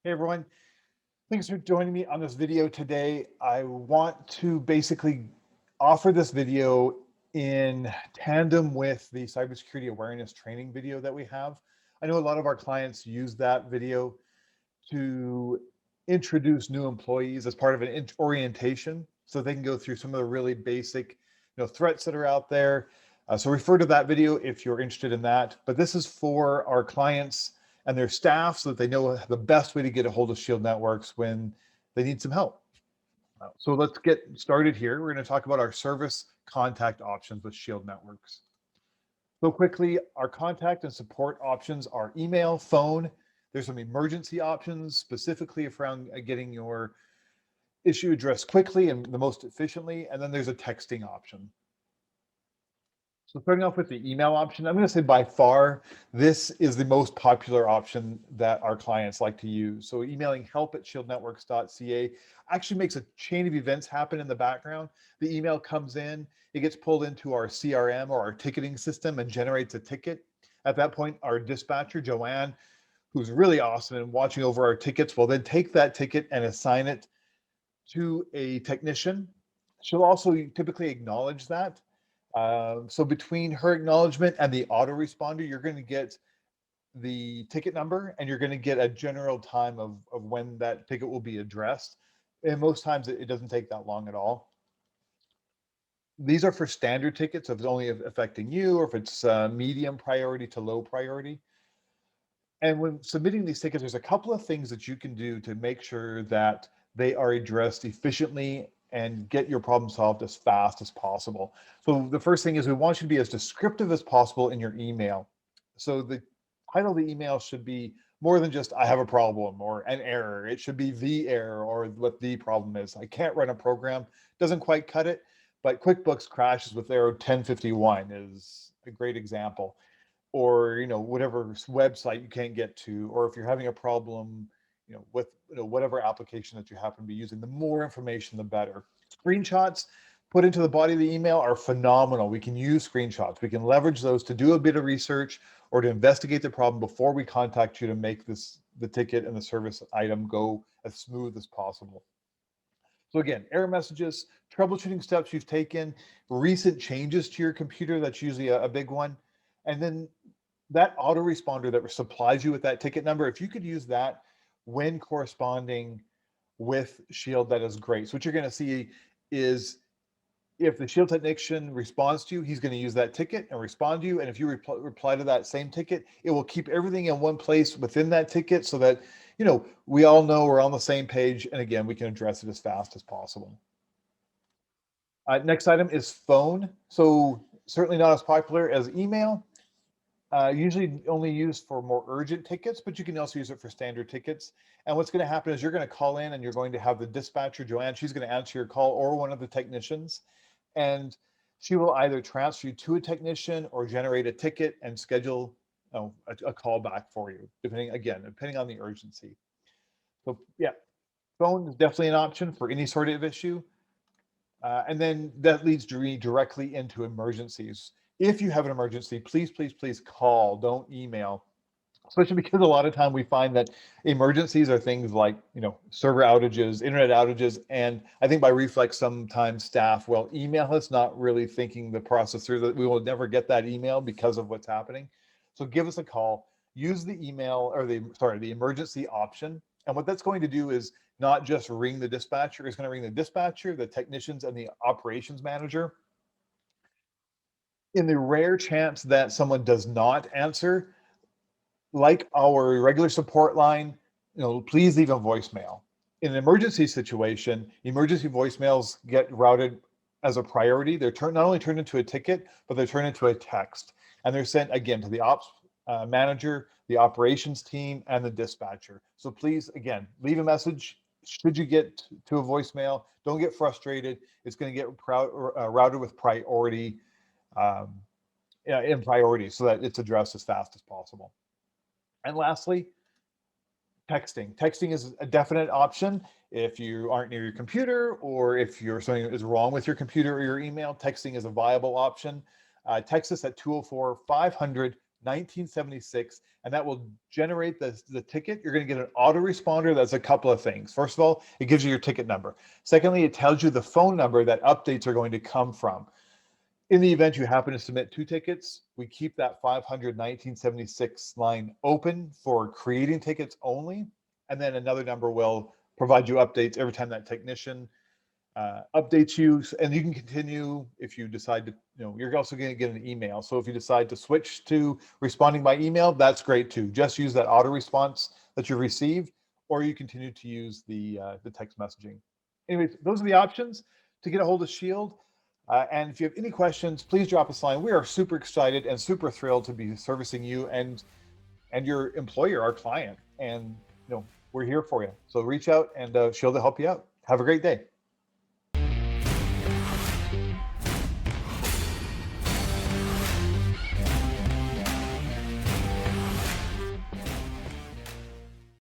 Hey everyone, thanks for joining me on this video today. I want to basically offer this video in tandem with the cybersecurity awareness training video that we have. I know a lot of our clients use that video to introduce new employees as part of an orientation so they can go through some of the really basic threats that are out there. So refer to that video if you're interested in that. But this is for our clients and their staff so that they know the best way to get a hold of Shield Networks when they need some help. So let's get started here. We're going to talk about our service contact options with Shield Networks. So quickly, our contact and support options are email, phone. There's some emergency options specifically around getting your issue addressed quickly and the most efficiently. And then there's a texting option. So starting off with the email option, I'm going to say by far, this is the most popular option that our clients like to use. So emailing help@shieldnetworks.ca actually makes a chain of events happen in the background. The email comes in, it gets pulled into our CRM or our ticketing system and generates a ticket. At that point, our dispatcher, Joanne, who's really awesome and watching over our tickets, will then take that ticket and assign it to a technician. She'll also typically acknowledge that. So between her acknowledgement and the autoresponder, you're going to get the ticket number and you're going to get a general time of when that ticket will be addressed. And most times it doesn't take that long at all. These are for standard tickets, if it's only affecting you, or if it's medium priority to low priority. And when submitting these tickets, there's a couple of things that you can do to make sure that they are addressed efficiently and get your problem solved as fast as possible. So the first thing is we want you to be as descriptive as possible in your email. So the title of the email should be more than just I have a problem or an error. It should be the error or what the problem is. I can't run a program, doesn't quite cut it, but QuickBooks crashes with error 1051 is a great example. Or whatever website you can't get to, or if you're having a problem with whatever application that you happen to be using, the more information the better. Screenshots put into the body of the email are phenomenal. We can use screenshots. We can leverage those to do a bit of research or to investigate the problem before we contact you to make the ticket and the service item go as smooth as possible. So again, error messages, troubleshooting steps you've taken, recent changes to your computer, that's usually a big one. And then that autoresponder that supplies you with that ticket number, if you could use that when corresponding with Shield, that is great. So what you're going to see is if the Shield technician responds to you, he's going to use that ticket and respond to you. And if you reply to that same ticket, it will keep everything in one place within that ticket so that, we all know we're on the same page. And again, we can address it as fast as possible. Next item is phone. So certainly not as popular as email. Usually only used for more urgent tickets, but you can also use it for standard tickets. And what's going to happen is you're going to call in and you're going to have the dispatcher, Joanne, she's going to answer your call, or one of the technicians. And she will either transfer you to a technician or generate a ticket and schedule a call back for you, depending on the urgency. So yeah, phone is definitely an option for any sort of issue. And then that leads directly into emergencies. If you have an emergency, please, please, please call, don't email, especially because a lot of time we find that emergencies are things like, server outages, internet outages. And I think by reflex, sometimes staff will email us, not really thinking the process through, that we will never get that email because of what's happening. So give us a call, use the email or the emergency option. And what that's going to do is not just ring the dispatcher, it's going to ring the dispatcher, the technicians, and the operations manager. In the rare chance that someone does not answer, like our regular support line, please leave a voicemail. In an emergency situation, emergency voicemails get routed as a priority. They're not only turned into a ticket, but they're turned into a text. And they're sent again to the ops manager, the operations team, and the dispatcher. So please, again, leave a message. Should you get to a voicemail, don't get frustrated. It's going to get routed with priority in priority so that it's addressed as fast as possible. And lastly, texting. Texting is a definite option. If you aren't near your computer, or if something is wrong with your computer or your email, texting is a viable option. Text us at 204-500-9999. 1976, and that will generate the ticket. You're going to get an autoresponder that's a couple of things. First of all, it gives you your ticket number. Secondly, it tells you the phone number that updates are going to come from. In the event you happen to submit 2 tickets, we keep that 500 1976 line open for creating tickets only. And then another number will provide you updates every time that technician updates you. And you can continue if you decide to, you're also going to get an email. So if you decide to switch to responding by email, that's great too. Just use that auto response that you received, or you continue to use the text messaging. Anyways, those are the options to get a hold of Shield. And if you have any questions, please drop us a line. We are super excited and super thrilled to be servicing you and your employer, our client. And we're here for you. So reach out and Shield will help you out. Have a great day.